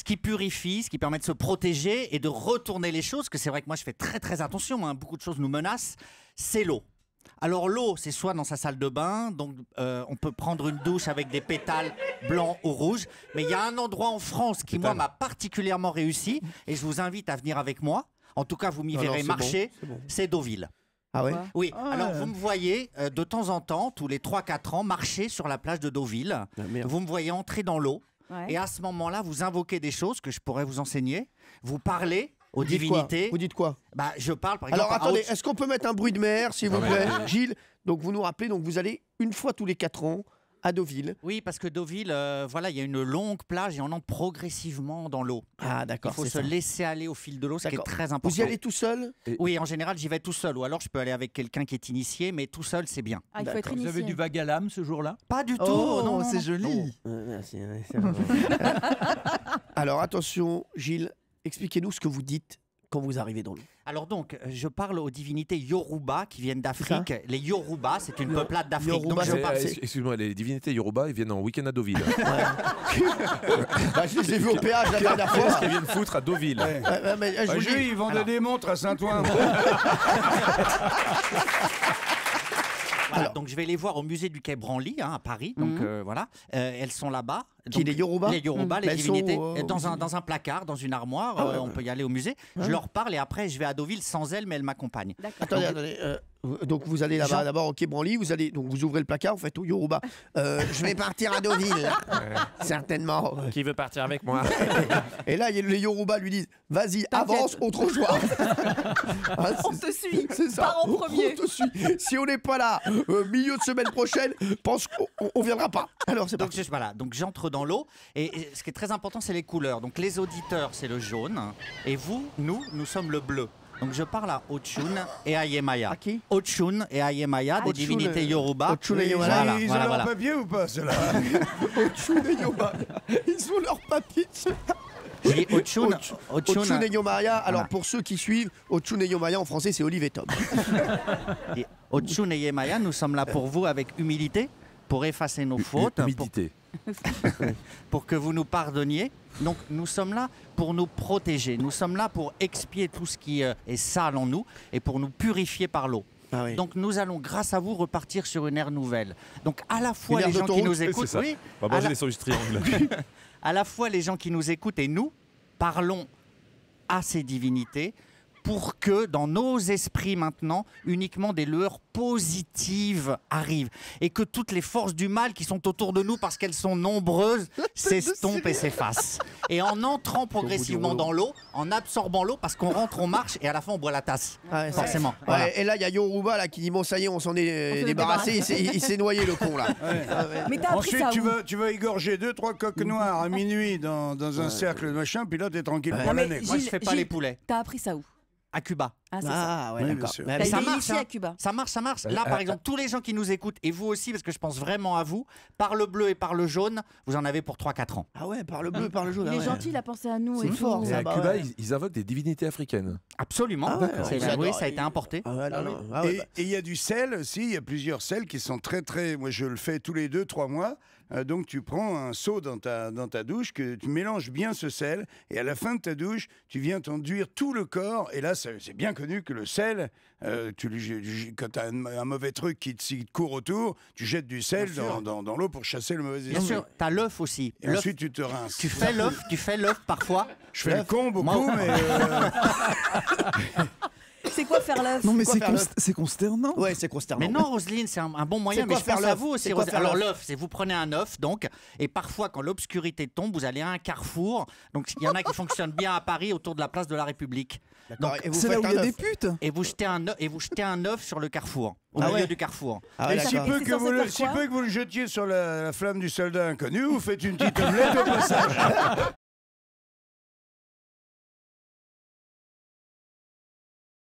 qui purifie, ce qui permet de se protéger et de retourner les choses, parce que c'est vrai que moi je fais très très attention, hein, beaucoup de choses nous menacent, c'est l'eau. Alors l'eau, c'est soit dans sa salle de bain, donc on peut prendre une douche avec des pétales blancs ou rouges, mais il y a un endroit en France qui, moi, m'a particulièrement réussi, et je vous invite à venir avec moi. En tout cas, vous m'y verrez marcher, c'est Deauville. Ah ouais? Oui, alors vous me voyez de temps en temps, tous les 3-4 ans, marcher sur la plage de Deauville. Vous me voyez entrer dans l'eau, et à ce moment-là, vous invoquez des choses que je pourrais vous enseigner, vous parlez aux divinités. Vous dites quoi? Bah, je parle par exemple. Alors attendez, est-ce qu'on peut mettre un bruit de mer, s'il vous plaît, Gilles? Donc vous nous rappelez, donc vous allez une fois tous les 4 ans à Deauville. Oui, parce que Deauville, voilà, il y a une longue plage et on entre progressivement dans l'eau. Ah d'accord. Il faut se laisser aller au fil de l'eau, ce qui est très important. Vous y allez tout seul? Oui, en général, j'y vais tout seul. Ou alors, je peux aller avec quelqu'un qui est initié, mais tout seul, c'est bien. Ah, il faut être initié. Vous avez du vague à l'âme ce jour-là? Pas du tout. Oh, non, c'est joli. Merci. Alors attention, Gilles, expliquez-nous ce que vous dites quand vous arrivez dans l'eau. Alors donc, je parle aux divinités Yoruba qui viennent d'Afrique. Les Yoruba, c'est une peuplade d'Afrique. Yoruba, excuse-moi, les divinités Yoruba, ils viennent en week-end à Deauville. Bah, je les ai vus au péage la dernière fois. Qu'est-ce qu'ils viennent foutre à Deauville? Ils vendaient des montres à Saint-Ouen. Voilà, donc je vais les voir au musée du Quai Branly à Paris. Donc voilà, elles sont là-bas. Qui, les Yoruba? Les Yoruba, les divinités, sont, dans un placard, dans une armoire. On peut y aller au musée. Je leur parle et après je vais à Deauville sans elles, mais elles m'accompagnent. Attendez. Donc vous allez là-bas d'abord au Quai Branly, donc vous ouvrez le placard, vous faites au Yoruba. Je vais partir à Deauville, certainement. Qui veut partir avec moi? Et là, les Yoruba lui disent, vas-y, avance, on te rejoint. On te suit. C'est ça. Pars en premier. On te suit. Si on n'est pas là, milieu de semaine prochaine, pense qu'on viendra pas. Alors c'est parti. Voilà, donc j'entre dans l'eau et ce qui est très important, c'est les couleurs. Donc les auditeurs, c'est le jaune et nous sommes le bleu. Donc je parle à Ochun et à Yemaya. À qui? Ochun et à Yemaya, des divinités Yoruba. Ochun et Yemaya. Ils ont leur papier ou pas, ceux-là? Ochun et Yemaya. Ils ont leur papier. J'ai Ochun et Yemaya. Alors pour ceux qui suivent, Ochun et Yemaya en français, c'est Olive et Tom. Ochun et Yemaya, nous sommes là pour vous avec humilité, pour effacer nos fautes. Humidité. Pour que vous nous pardonniez. Donc nous sommes là pour nous protéger, nous sommes là pour expier tout ce qui est sale en nous et pour nous purifier par l'eau. Ah oui. Donc nous allons, grâce à vous, repartir sur une ère nouvelle. Donc à la fois les gens qui nous écoutent, oui, on va manger les sandwichs triangles. À la fois les gens qui nous écoutent et nous parlons à ces divinités pour que dans nos esprits maintenant, uniquement des lueurs positives arrivent et que toutes les forces du mal qui sont autour de nous parce qu'elles sont nombreuses s'estompent et s'effacent. Et en entrant progressivement dans l'eau, en absorbant l'eau, parce qu'on rentre, on marche et à la fin on boit la tasse. Ouais, forcément. Ouais, Voilà. et là, il y a Yoruba là, qui dit bon, ça y est, on s'en est débarrassé, il s'est noyé le con là. Mais t'as appris Ensuite, ça tu vas égorger 2-3 coques noires à minuit dans un cercle de machin, puis là, t'es tranquille pour l'année. Moi, je fais pas les poulets. T'as appris ça où? À Cuba. Ah, c'est ça. Ouais, Oui, d'accord. bien sûr. Mais T'as ça été marche, initié hein. à Cuba. Ça marche. Là, par exemple, tous les gens qui nous écoutent, et vous aussi, parce que je pense vraiment à vous, par le bleu et par le jaune, vous en avez pour 3-4 ans. Ah ouais, par le bleu, par le jaune. Il est ouais. gentil, il a pensé à nous. C'est et fort, tout. Et ça. à bah Cuba, ouais. ils invoquent des divinités africaines. Absolument. Ah ouais, C'est- ils oui, adorent. ça a été importé. Ah ouais, non. Ah ouais, Et il y a du sel aussi, il y a plusieurs sels qui sont très... Moi, je le fais tous les 2-3 mois. Donc, tu prends un seau dans ta douche, que tu mélanges bien ce sel, et à la fin de ta douche, tu viens t'enduire tout le corps. Et là, c'est bien connu que le sel, quand tu as un mauvais truc qui te court autour, tu jettes du sel dans l'eau pour chasser le mauvais esprit. Bien sûr, t'as l'œuf aussi. Et ensuite, tu te rinces. Tu fais l'œuf parfois. Je fais le con beaucoup, Moi- mais... C'est quoi faire l'œuf? Non, mais quoi faire l'œuf c'est consternant. Ouais, c'est consternant. Mais non, Roselyne, c'est un bon moyen. C'est Mais quoi je faire pense à l'œuf? vous aussi. C'est quoi Roselyne. faire Alors l'œuf? l'œuf, c'est vous prenez un œuf, donc, et parfois quand l'obscurité tombe, vous allez à un carrefour. Donc il y en a qui fonctionnent bien à Paris autour de la place de la République. D'accord, et vous C'est là faites où il y a un des œuf. putes. Et vous jetez un œuf sur le carrefour, au Ah milieu ouais. du carrefour. Ah ouais, Et si d'accord. peu, C'est que censé vous, faire si quoi? peu que vous le jetiez sur la flamme du soldat inconnu, vous faites une petite omelette au passage.